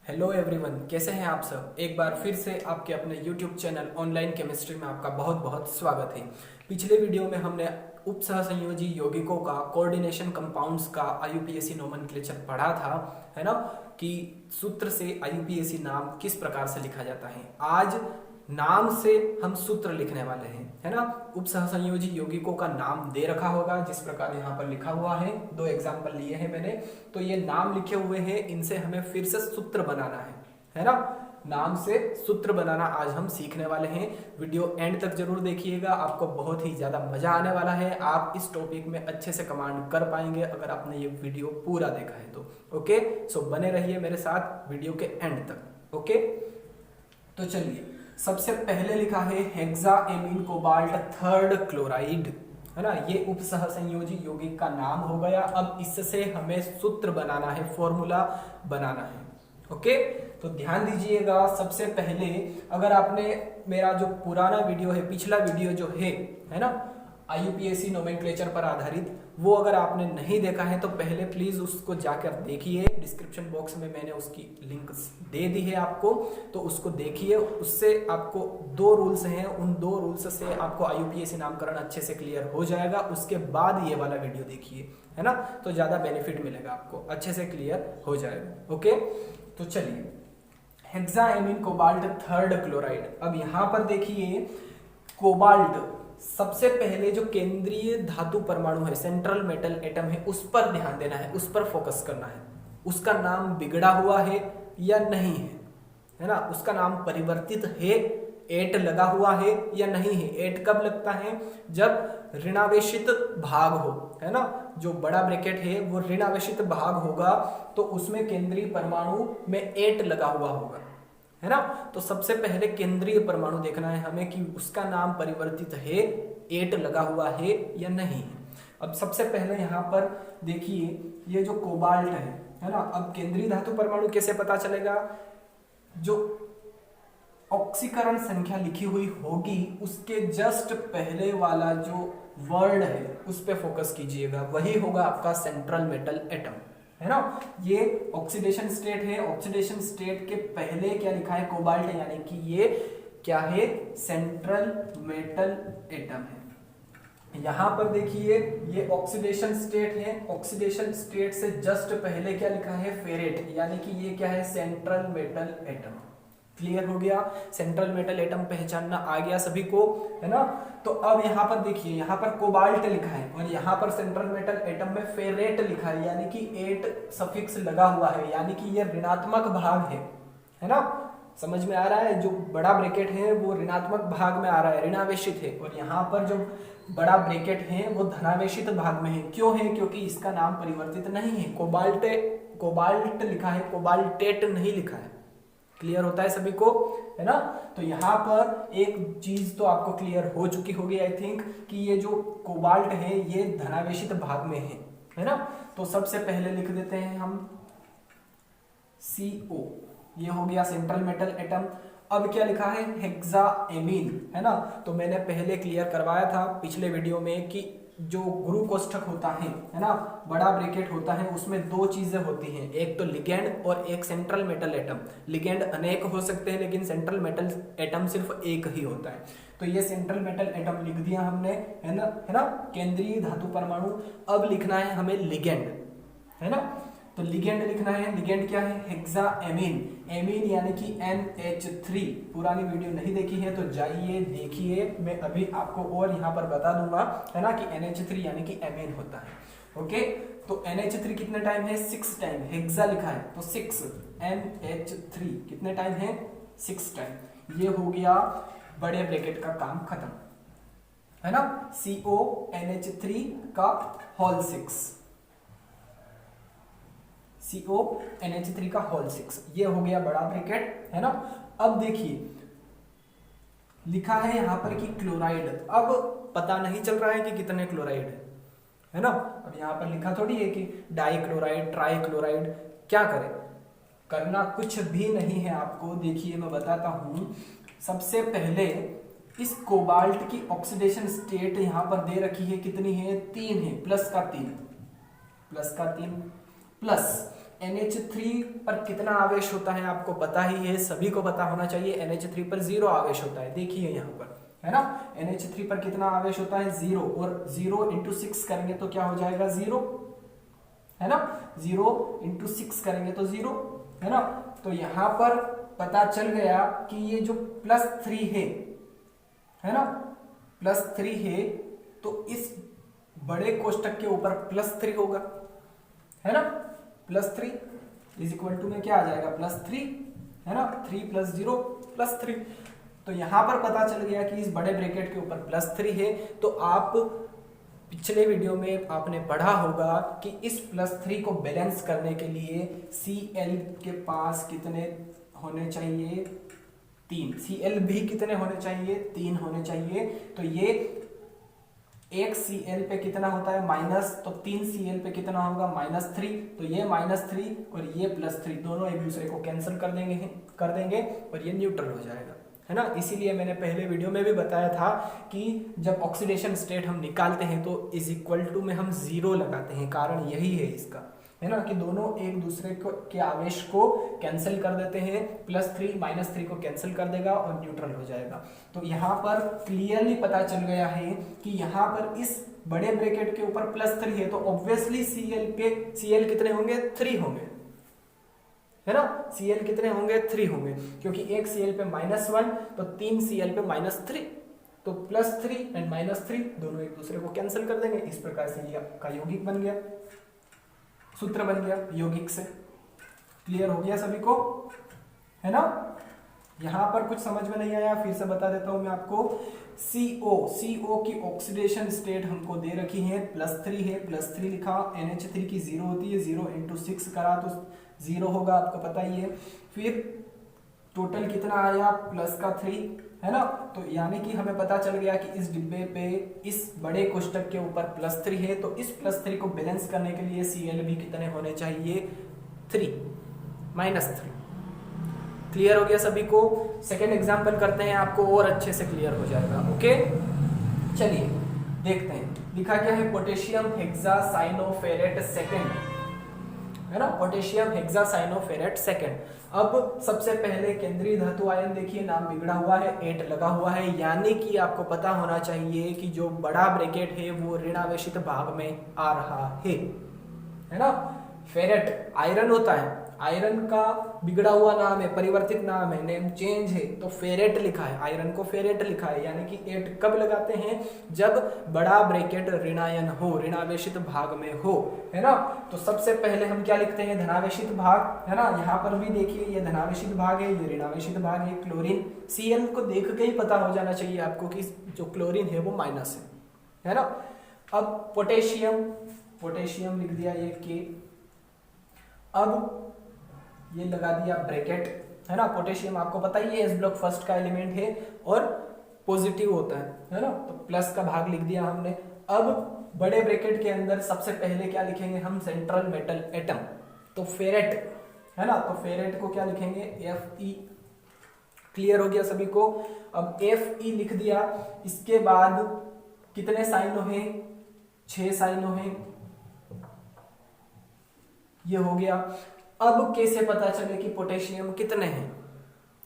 Hello everyone, कैसे हैं आप सब। एक बार फिर से आपके अपने यूट्यूब चैनल ऑनलाइन केमिस्ट्री में आपका बहुत बहुत स्वागत है। पिछले वीडियो में हमने उपसहसंयोजी यौगिकों का कोऑर्डिनेशन कंपाउंड्स का आईयूपीएसी नोमेनक्लेचर पढ़ा था, है ना, कि सूत्र से आईयूपीएसी नाम किस प्रकार से लिखा जाता है। आज नाम से हम सूत्र लिखने वाले हैं, है ना। उपसहसंयोजी यौगिकों का नाम दे रखा होगा जिस प्रकार यहाँ पर लिखा हुआ है। दो एग्जाम्पल लिए हैं मैंने, तो ये नाम लिखे हुए हैं, इनसे हमें फिर से सूत्र बनाना है ना। नाम से सूत्र बनाना आज हम सीखने वाले हैं। वीडियो एंड तक जरूर देखिएगा, आपको बहुत ही ज्यादा मजा आने वाला है। आप इस टॉपिक में अच्छे से कमांड कर पाएंगे अगर आपने ये वीडियो पूरा देखा है तो। ओके, सो बने रहिए मेरे साथ वीडियो के एंड तक। ओके, तो चलिए, सबसे पहले लिखा है हेक्साएमीन कोबाल्ट थर्ड क्लोराइड, है ना। ये उपसहसंयोजी यौगिक का नाम हो गया। अब इससे हमें सूत्र बनाना है, फॉर्मूला बनाना है। ओके, तो ध्यान दीजिएगा। सबसे पहले अगर आपने मेरा जो पुराना वीडियो है, पिछला वीडियो जो है ना, आईयूपीएसी नोमेनक्लेचर पर आधारित, वो अगर आपने नहीं देखा है तो पहले प्लीज उसको जाकर देखिए। डिस्क्रिप्शन बॉक्स में मैंने उसकी लिंक दे दी है आपको, तो उसको देखिए। उससे आपको दो रूल्स हैं, उन दो रूल्स से आपको आईयूपीएसी नामकरण अच्छे से क्लियर हो जाएगा। उसके बाद ये वाला वीडियो देखिए, है ना, तो ज्यादा बेनिफिट मिलेगा आपको, अच्छे से क्लियर हो जाएगा। ओके, तो चलिए, हेक्साएमीन कोबाल्ट थर्ड क्लोराइड। अब यहां पर देखिए, कोबाल्ट सबसे पहले जो केंद्रीय धातु परमाणु है, सेंट्रल मेटल एटम है, उस पर ध्यान देना है, उस पर फोकस करना है। उसका नाम बिगड़ा हुआ है या नहीं है ना। उसका नाम परिवर्तित है, एट लगा हुआ है या नहीं है। एट कब लगता है? जब ऋणावेशित भाग हो, है ना। जो बड़ा ब्रैकेट है वो ऋणावेशित भाग होगा, तो उसमें केंद्रीय परमाणु में एट लगा हुआ होगा, है ना। तो सबसे पहले केंद्रीय परमाणु देखना है हमें कि उसका नाम परिवर्तित है, एट लगा हुआ है या नहीं है। अब सबसे पहले यहाँ पर देखिए, ये जो कोबाल्ट है ना। अब केंद्रीय धातु परमाणु कैसे पता चलेगा? जो ऑक्सीकरण संख्या लिखी हुई होगी उसके जस्ट पहले वाला जो वर्ड है उस पे फोकस कीजिएगा, वही होगा आपका सेंट्रल मेटल एटम, है ना। ये ऑक्सीडेशन स्टेट है। ऑक्सीडेशन स्टेट के पहले क्या लिखा है? कोबाल्ट, यानी कि ये क्या है? सेंट्रल मेटल एटम है। यहां पर देखिए, ये ऑक्सीडेशन स्टेट है। ऑक्सीडेशन स्टेट से जस्ट पहले क्या लिखा है? फेरेट, यानी कि ये क्या है? Central metal atom. क्लियर हो गया? सेंट्रल मेटल एटम पहचानना आ गया सभी को, है ना। तो अब यहाँ पर देखिए, यहाँ पर कोबाल्ट लिखा है और यहाँ पर सेंट्रल मेटल एटम में फेरेट लिखा है, यानी कि एट सफिक्स लगा हुआ है, यानी कि ये ऋणात्मक भाग है ना। समझ में आ रहा है? जो बड़ा ब्रैकेट है वो ऋणात्मक भाग में आ रहा है, ऋणावेशित है, और यहाँ पर जो बड़ा ब्रैकेट है वो धनावेशित भाग में है। क्यों है? क्योंकि इसका नाम परिवर्तित नहीं है। कोबाल्ट लिखा है, कोबाल्टेट नहीं लिखा है। क्लियर होता है सभी को, है ना। तो यहाँ पर एक चीज तो आपको क्लियर हो चुकी होगी आई थिंक, कि ये जो कोबाल्ट है ये धनावेशित भाग में है ना। तो सबसे पहले लिख देते हैं हम CO, ये हो गया सेंट्रल मेटल एटम। अब क्या लिखा है? हेक्साएमीन, है ना। तो मैंने पहले क्लियर करवाया था पिछले वीडियो में कि जो गुरु कोष्ठक होता है ना, बड़ा ब्रैकेट होता है, उसमें दो चीजें होती हैं, एक तो लिगेंड और एक सेंट्रल मेटल एटम। लिगेंड अनेक हो सकते हैं लेकिन सेंट्रल मेटल एटम सिर्फ एक ही होता है। तो ये सेंट्रल मेटल एटम लिख दिया हमने, है ना, केंद्रीय धातु परमाणु। अब लिखना है हमें लिगेंड, है ना। तो लिगेंड लिखना है। लिगेंड क्या है? हेक्साएमीन। एमीन यानी कि NH3। पुरानी वीडियो नहीं देखी है तो जाइए देखिए, मैं अभी आपको और यहाँ पर बता दूंगा, है ना, कि NH3 यानी कि एमीन होता है। ओके, तो NH3 कितने टाइम है? 6 टाइम। हेक्सा लिखा है तो 6, NH3 कितने टाइम है? 6 टाइम। ये हो गया बड़े ब्रैकेट का काम खत्म, है ना। CONH3 का होल 6, CONH3 का होल 6, ये हो गया बड़ा ब्रैकेट, है ना। अब देखिए, लिखा है यहाँ पर कि क्लोराइड। अब पता नहीं चल रहा है कि कितने क्लोराइड है ना। अब यहाँ पर लिखा थोड़ी है कि डाई क्लोराइड, ट्राई क्लोराइड। क्या करें? करना कुछ भी नहीं है आपको। देखिए मैं बताता हूं। सबसे पहले इस कोबाल्ट की ऑक्सीडेशन स्टेट यहाँ पर दे रखी है, कितनी है? 3 है, +3 प्लस NH3 पर कितना आवेश होता है आपको पता ही है, सभी को पता होना चाहिए। NH3 पर 0 आवेश होता है, देखिए यहाँ पर, है ना। NH3 पर कितना आवेश होता है 0, और 0 इंटू 6 करेंगे तो क्या हो जाएगा 0, है ना। 0 इंटू 6 करेंगे तो 0, है ना। तो यहाँ पर पता चल गया कि ये जो +3 है ना, +3 है, तो इस बड़े कोष्टक के ऊपर +3 होगा, है ना। +3 इज इक्वल टू में क्या आ जाएगा +3, है ना। 3 + 0 +3। तो यहां पर पता चल गया कि इस बड़े ब्रैकेट के ऊपर +3 है। तो आप पिछले वीडियो में आपने पढ़ा होगा कि इस +3 को बैलेंस करने के लिए Cl के पास कितने होने चाहिए, 3। Cl भी कितने होने चाहिए, 3 होने चाहिए। तो ये एक Cl पे कितना होता है माइनस, तो 3 Cl पे कितना होगा -3। तो ये -3 और ये +3 दोनों एक दूसरे को कैंसिल कर देंगे और ये न्यूट्रल हो जाएगा, है ना। इसीलिए मैंने पहले वीडियो में भी बताया था कि जब ऑक्सीडेशन स्टेट हम निकालते हैं तो इज इक्वल टू में हम 0 लगाते हैं। कारण यही है इसका, है ना, कि दोनों एक दूसरे को के आवेश को कैंसिल कर देते हैं। +3 -3 को कैंसिल कर देगा और न्यूट्रल हो जाएगा। तो यहाँ पर क्लियरली पता चल गया है कि यहाँ पर इस बड़े ब्रैकेट के ऊपर +3 है, तो ऑब्वियसली Cl कितने होंगे, 3 होंगे, है ना। Cl कितने होंगे, 3 होंगे, क्योंकि एक Cl पे -1 तो 3 Cl पे -3, तो +3 एंड -3 दोनों एक दूसरे को कैंसिल कर देंगे। इस प्रकार से ये आपका यौगिक बन गया, सूत्र बन गया यौगिक से। क्लियर हो गया सभी को, है ना। यहां पर कुछ समझ में नहीं आया, फिर से बता देता हूं मैं आपको। CO की ऑक्सीडेशन स्टेट हमको दे रखी है, +3 है, +3 लिखा। NH3 की 0 होती है, 0 इंटू 6 करा तो 0 होगा, आपको पता ही है। फिर टोटल कितना आया +3, है ना। तो यानी कि हमें पता चल गया कि इस डिब्बे पे इस बड़े कोष्टक के ऊपर +3 है, तो इस +3 को बैलेंस करने के लिए Cl भी कितने होने चाहिए, 3 -3। क्लियर हो गया सभी को। सेकेंड एग्जाम्पल करते हैं, आपको और अच्छे से क्लियर हो जाएगा। ओके, चलिए देखते हैं। लिखा क्या है, पोटेशियम हेक्सासाइनोफेरेट सेकेंड, है ना, पोटेशियम हेक्सासाइनोफेरेट सेकेंड। अब सबसे पहले केंद्रीय धातु आयन देखिए, नाम बिगड़ा हुआ है, 8 लगा हुआ है, यानी कि आपको पता होना चाहिए कि जो बड़ा ब्रैकेट है वो ऋणावेशित भाग में आ रहा है ना। फेरेट आयरन होता है, आयरन का बिगड़ा हुआ नाम है, परिवर्तित नाम है, नेम चेंज है, तो फेरेट लिखा है, आयरन को फेरेट लिखा है। यानी कि 8 कब लगाते हैं, जब बड़ा ब्रैकेट ऋणायन हो, ऋणावेशित भाग में हो, है ना। तो सबसे पहले हम क्या लिखते हैं, धनावेशित भाग, है ना। यहाँ पर भी देखिए ये धनावेशित भाग है, ये ऋणावेशित भाग है। क्लोरीन, Cl को देख के ही पता हो जाना चाहिए आपको कि जो क्लोरीन है वो माइनस है ना। अब पोटेशियम लिख दिया ये K। अब ये लगा दिया ब्रैकेट, है ना। पोटेशियम आपको पता ही है एस ब्लॉक फर्स्ट का एलिमेंट है और पॉजिटिव होता है ना। तो प्लस का भाग लिख दिया हमने। अब बड़े ब्रैकेट के अंदर सबसे पहले क्या लिखेंगे हम, सेंट्रल मेटल एटम, तो फेरेट, है ना। तो फेरेट को क्या लिखेंगे, Fe। क्लियर हो गया सभी को। अब Fe लिख दिया, इसके बाद कितने साइनो है, 6 साइनो है, ये हो गया। अब कैसे पता चले कि पोटेशियम कितने हैं,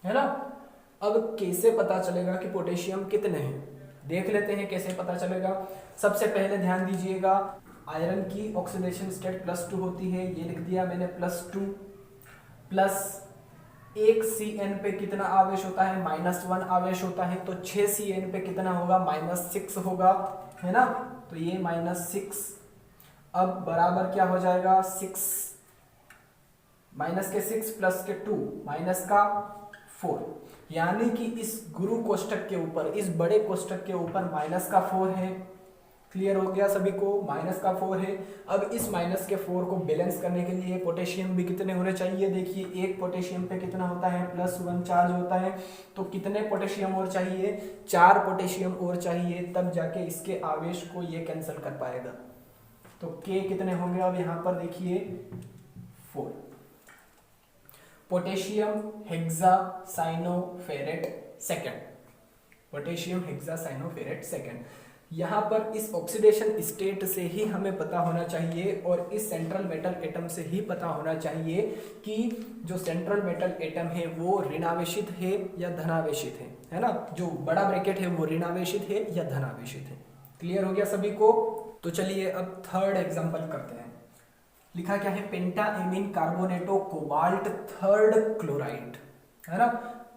है ना। अब कैसे पता चलेगा कि पोटेशियम कितने हैं, देख लेते हैं कैसे पता चलेगा। सबसे पहले ध्यान दीजिएगा, आयरन की ऑक्सीडेशन स्टेट +2 होती है, ये लिख दिया मैंने +2, प्लस एक Cn पे कितना आवेश होता है, -1 आवेश होता है, तो 6 Cn पे कितना होगा, -6 होगा, है ना। तो ये -6, अब बराबर क्या हो जाएगा, 6 -6 प्लस के 2 -4, यानी कि इस गुरु कोष्टक के ऊपर, इस बड़े कोष्टक के ऊपर -4 है। क्लियर हो गया सभी को, -4 है। अब इस -4 को बैलेंस करने के लिए पोटेशियम भी कितने होने चाहिए, देखिए एक पोटेशियम पे कितना होता है, +1 चार्ज होता है, तो कितने पोटेशियम और चाहिए, 4 पोटेशियम और चाहिए, तब जाके इसके आवेश को ये कैंसिल कर पाएगा। तो K कितने होंगे, अब यहाँ पर देखिए 4। Potassium hexacyanoferrate second, potassium hexacyanoferrate second. यहाँ पर इस ऑक्सीडेशन स्टेट से ही हमें पता होना चाहिए और इस सेंट्रल मेटल एटम से ही पता होना चाहिए कि जो सेंट्रल मेटल एटम है वो ऋणावेशित है या धनावेशित है ना। जो बड़ा ब्रैकेट है वो ऋणावेशित है या धनावेशित है। क्लियर हो गया सभी को। तो चलिए अब थर्ड एग्जांपल करते हैं। लिखा क्या है, पेंटाएमीन कार्बोनेटो कोबाल्ट थर्ड क्लोराइड, है ना।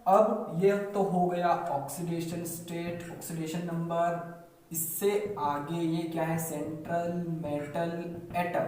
अब ये तो हो गया ऑक्सीडेशन स्टेट, ऑक्सीडेशन नंबर। इससे आगे ये क्या है, सेंट्रल मेटल एटम।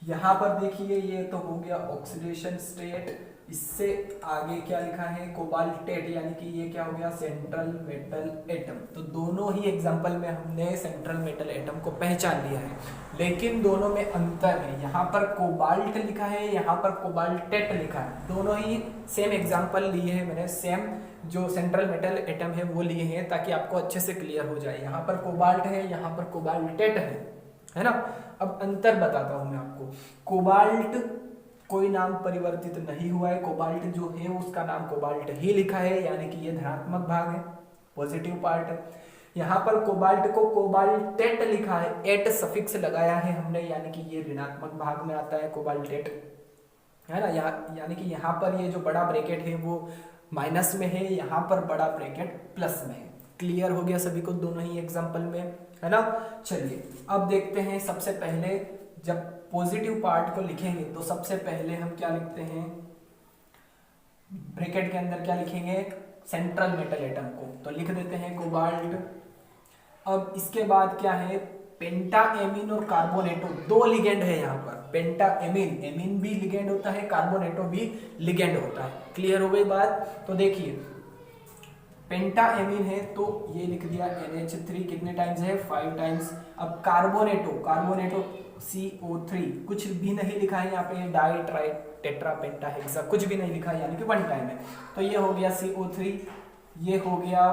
यहां पर देखिए ये तो हो गया ऑक्सीडेशन स्टेट। इससे आगे क्या लिखा है, कोबाल्टेट, यानी कि ये क्या हो गया, सेंट्रल मेटल एटम। तो दोनों ही एग्जांपल में हमने सेंट्रल मेटल एटम को पहचान लिया है, लेकिन दोनों में अंतर है। यहाँ पर कोबाल्ट लिखा है, यहाँ पर कोबाल्टेट लिखा है। दोनों ही सेम एग्जांपल लिए हैं मैंने, सेम जो सेंट्रल मेटल एटम है वो लिए हैं, ताकि आपको अच्छे से क्लियर हो जाए। यहाँ पर कोबाल्ट है, यहाँ पर कोबाल्टेट है ना। अब अंतर बताता हूं मैं आपको। कोबाल्ट कोई नाम परिवर्तित नहीं हुआ है, कोबाल्ट जो है उसका नाम कोबाल्ट ही लिखा है, यानी कि ये धनात्मक भाग है, पॉजिटिव पार्ट है। यहाँ पर कोबाल्ट को कोबाल्टेट लिखा है, एट सफिक्स लगाया है हमने, यानी कि ये ऋणात्मक भाग में आता है कोबाल्टेट, है ना। यानी कि यहाँ पर ये जो बड़ा ब्रैकेट है वो माइनस में है, यहाँ पर बड़ा ब्रैकेट प्लस में है। क्लियर हो गया सभी को दोनों ही एग्जांपल में, है ना। चलिए अब देखते हैं। सबसे पहले जब पॉजिटिव पार्ट को लिखेंगे तो सबसे पहले हम क्या लिखते हैं, ब्रैकेट के अंदर क्या लिखेंगे, सेंट्रल मेटल एटम को तो लिख देते हैं कोबाल्ट। अब इसके बाद क्या है, पेंटाएमीन और कार्बोनेटो, दो लिगेंड है यहाँ पर। पेंटाएमीन, एमीन भी लिगेंड होता है, कार्बोनेटो भी लिगेंड होता है। क्लियर हो गई बात। तो देखिए पेंटाएमीन है तो ये लिख दिया NH3, कितने टाइम्स है, 5 टाइम्स। अब कार्बोनेटो CO3, कुछ भी नहीं लिखा है यहाँ पे, डाई ट्राई टेट्रा पेंटा हेक्सा, कुछ भी नहीं लिखा है, यानी कि 1 टाइम है। तो ये हो गया CO3, ये हो गया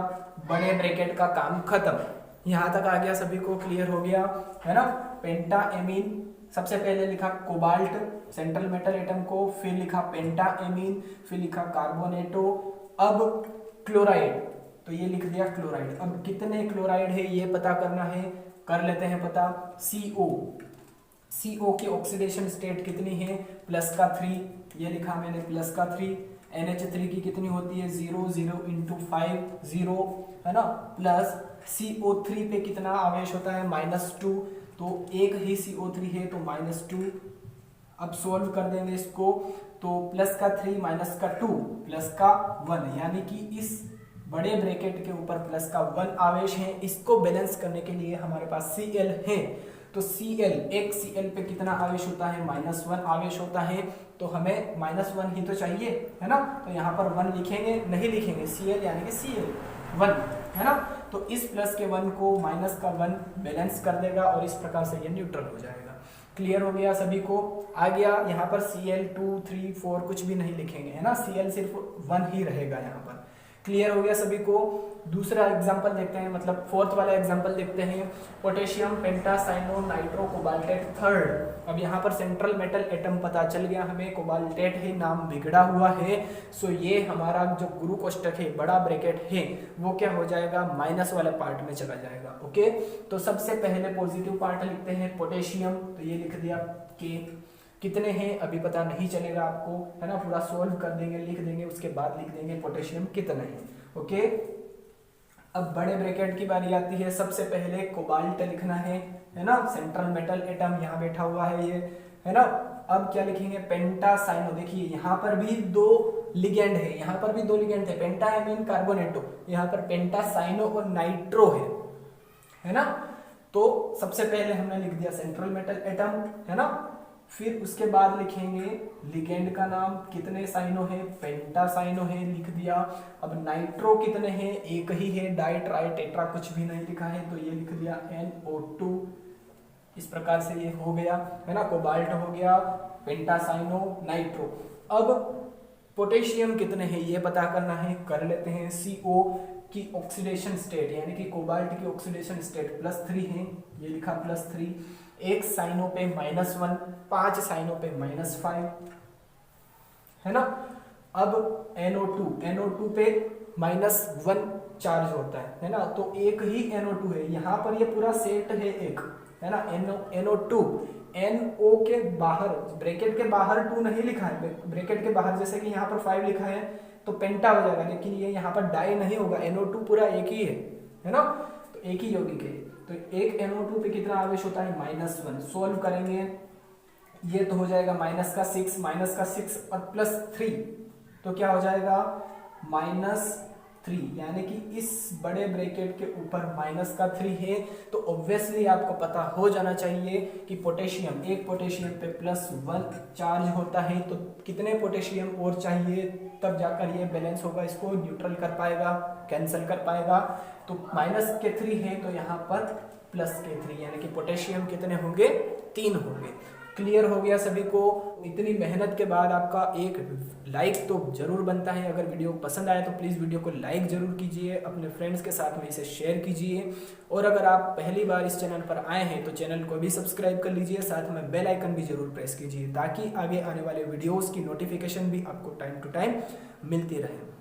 बड़े ब्रैकेट का काम खत्म। यहाँ तक आ गया सभी को, क्लियर हो गया, है ना। पेंटाएमीन सबसे पहले लिखा कोबाल्ट सेंट्रल मेटल एटम को, फिर लिखा पेंटाएमीन, फिर लिखा कार्बोनेटो। अब क्लोराइड, तो ये लिख दिया क्लोराइड। अब कितने क्लोराइड है ये पता करना है, कर लेते हैं पता। CO की ऑक्सीडेशन स्टेट कितनी है, +3, ये लिखा मैंने +3। NH3 की कितनी होती है, 0 0 × 5 0, है ना। प्लस CO3 पे कितना आवेश होता है, -2, तो एक ही CO3 है तो -2। अब सोल्व कर देंगे इसको, तो +3 -2 +1, यानी कि इस बड़े ब्रैकेट के ऊपर +1 आवेश है। इसको बैलेंस करने के लिए हमारे पास Cl है, तो Cl, एक Cl पे कितना आवेश होता है, -1 आवेश होता है। तो हमें -1 ही तो चाहिए, है ना। तो यहाँ पर 1 लिखेंगे, नहीं लिखेंगे Cl, यानी कि Cl 1, है ना। तो इस प्लस के 1 को माइनस का 1 बैलेंस कर देगा और इस प्रकार से ये न्यूट्रल हो जाएगा। क्लियर हो गया सभी को, आ गया। यहाँ पर Cl 2 3 4 कुछ भी नहीं लिखेंगे, है ना। Cl सिर्फ 1 ही रहेगा यहाँ पर। क्लियर हो गया सभी को। दूसरा एग्जांपल देखते हैं, मतलब फोर्थ वाला एग्जांपल देखते हैं। Potassium pentacyano nitro cobaltate third. अब यहाँ पर सेंट्रल मेटल एटम पता चल गया हमें, कोबाल्टेट है, नाम बिगड़ा हुआ है। सो ये हमारा जो गुरु कोष्टक है, बड़ा ब्रैकेट है, वो क्या हो जाएगा, माइनस वाले पार्ट में चला जाएगा। ओके, तो सबसे पहले पॉजिटिव पार्ट लिखते हैं पोटेशियम, तो ये लिख दिया के। कितने हैं अभी पता नहीं चलेगा आपको, है ना। पूरा सोल्व कर देंगे, लिख देंगे, उसके बाद लिख देंगे पोटेशियम कितने हैं। ओके, अब बड़े ब्रैकेट की बारी आती है। सबसे पहले कोबाल्ट लिखना है ना। सेंट्रल मेटल एटम यहाँ बैठा हुआ है ये, है ना। अब क्या लिखेंगे, पेंटासाइनो। देखिए यहाँ पर भी 2 लिगेंड है, यहाँ पर भी 2 लिगेंड थे, पेंटाएमीन कार्बोनेटो। यहाँ पर पेंटासाइनो और नाइट्रो है ना। तो सबसे पहले हमने लिख दिया सेंट्रल मेटल एटम, है ना। फिर उसके बाद लिखेंगे लिगेंड का नाम, कितने साइनो है, पेंटासाइनो है, लिख दिया। अब नाइट्रो कितने हैं, एक ही है, डाई ट्राई टेट्रा कुछ भी नहीं लिखा है, तो ये लिख दिया NO2। इस प्रकार से ये हो गया, है ना। कोबाल्ट हो गया, पेंटासाइनो, नाइट्रो। अब पोटेशियम कितने हैं ये पता करना है, कर लेते हैं। CO की ऑक्सीडेशन स्टेट, यानी कि कोबाल्ट की ऑक्सीडेशन स्टेट +3 है, ये लिखा +3। एक साइनो पे -1, 5 साइनो पे -5, है ना। अब NO2 पे -1 चार्ज होता है ना। तो एक ही NO2 है, यहाँ पर ये पूरा सेट है एक, है ना, NO2, NO के बाहर, ब्रैकेट के बाहर 2 नहीं लिखा है, ब्रैकेट के बाहर जैसे कि यहाँ पर 5 लिखा है तो पेंटा हो जाएगा, लेकिन ये यहाँ पर डाई नहीं होगा, NO2 पूरा एक ही है ना, तो एक ही यौगिक है। तो एक NO2 पे कितना आवेश होता है, -1। सोल्व करेंगे ये तो हो जाएगा -6 और +3, तो क्या हो जाएगा -3, यानी कि इस बड़े ब्रैकेट के ऊपर -3 है। तो ऑब्वियसली आपको पता हो जाना चाहिए कि पोटेशियम, एक पोटेशियम पे +1 चार्ज होता है, तो कितने पोटेशियम और चाहिए तब जाकर ये बैलेंस होगा, इसको न्यूट्रल कर पाएगा, कैंसिल कर पाएगा। तो -3 है तो यहाँ पर +3, यानी कि पोटेशियम कितने होंगे, 3 होंगे। क्लियर हो गया सभी को। इतनी मेहनत के बाद आपका एक लाइक तो जरूर बनता है। अगर वीडियो पसंद आए तो प्लीज़ वीडियो को लाइक जरूर कीजिए, अपने फ्रेंड्स के साथ में इसे शेयर कीजिए, और अगर आप पहली बार इस चैनल पर आए हैं तो चैनल को भी सब्सक्राइब कर लीजिए, साथ में बेल आइकन भी जरूर प्रेस कीजिए, ताकि आगे आने वाले वीडियोज़ की नोटिफिकेशन भी आपको टाइम टू टाइम मिलती रहे।